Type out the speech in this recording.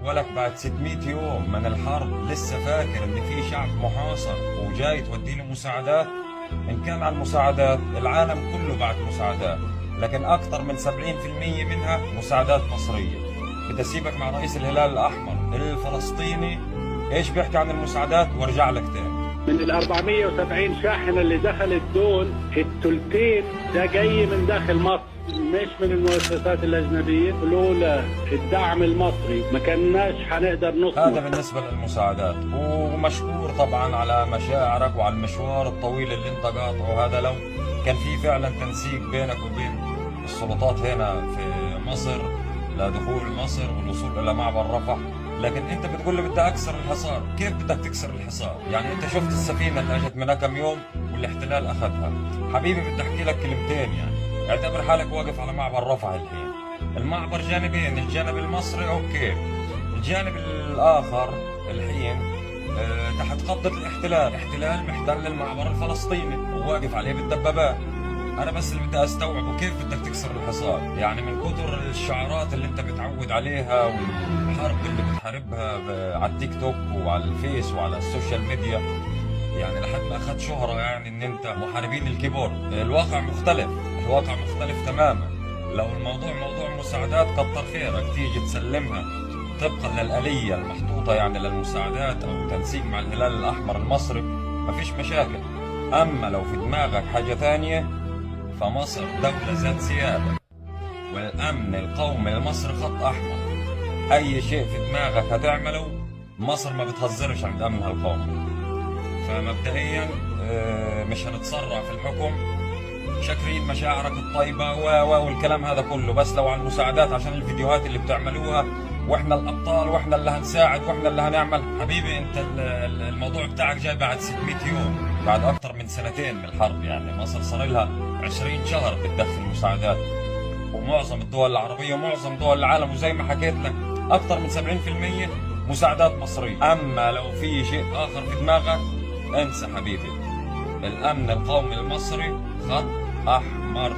ولك بعد 600 يوم من الحرب لسه فاكر ان في شعب محاصر وجاي تودي له مساعدات؟ ان كان على المساعدات العالم كله بعت مساعدات، لكن اكثر من 70% منها مساعدات مصرية. بدي اسيبك مع رئيس الهلال الاحمر الفلسطيني ايش بيحكي عن المساعدات وارجع لك تاني. من ال 470 شاحنة اللي دخلت دول الثلثين ده جاي من داخل مصر، مش من المؤسسات الأجنبية. لولا الدعم المصري ما كناش هنقدر نصمد. هذا بالنسبة للمساعدات، ومشكور طبعا على مشاعرك وعلى المشوار الطويل اللي انت قاطعه. هذا لو كان في فعلا تنسيق بينك وبين السلطات هنا في مصر لدخول مصر والوصول إلى معبر رفح. لكن انت بتقول لي بدي اكسر الحصار. كيف بدك تكسر الحصار؟ يعني انت شفت السفينه اللي اجت من كم يوم والاحتلال اخذها. حبيبي بدي احكي لك كلمتين. يعني اعتبر حالك واقف على معبر رفح الحين. المعبر جانبين، الجانب المصري اوكي، الجانب الاخر الحين تحت قبضه الاحتلال. احتلال محتل المعبر الفلسطيني وواقف عليه بالدبابات. انا بس اللي بدي استوعبه كيف بدك تكسر الحصار. يعني من كثر الشعارات اللي انت متعود عليها والحرب اللي بتحاربها على التيك توك وعلى الفيس وعلى السوشيال ميديا، يعني لحد ما اخذت شهرة يعني ان انت محاربين الكيبورد. الواقع مختلف، الواقع مختلف تماما. لو الموضوع موضوع مساعدات كتر خيرك تيجي تسلمها طبقا للآلية المحطوطة يعني للمساعدات او تنسيق مع الهلال الاحمر المصري، ما فيش مشاكل. اما لو في دماغك حاجة ثانية، فمصر دولة ذات سيادة، والأمن القومي لمصر خط أحمر. أي شيء في دماغك هتعمله مصر ما بتهزرش عند أمنها القومي. فمبدئيا مش هنتسرع في الحكم. شاكرين مشاعرك الطيبة والكلام هذا كله، بس لو على المساعدات عشان الفيديوهات اللي بتعملوها واحنا الابطال واحنا اللي هنساعد واحنا اللي هنعمل. حبيبي انت الموضوع بتاعك جاي بعد 600 يوم، بعد اكثر من سنتين من الحرب. يعني مصر صار لها 20 شهر بتدخل مساعدات، ومعظم الدول العربية ومعظم دول العالم، وزي ما حكيت لك اكثر من 70% مساعدات مصرية. اما لو في شيء اخر في دماغك انسى حبيبي. الامن القومي المصري خط احمر.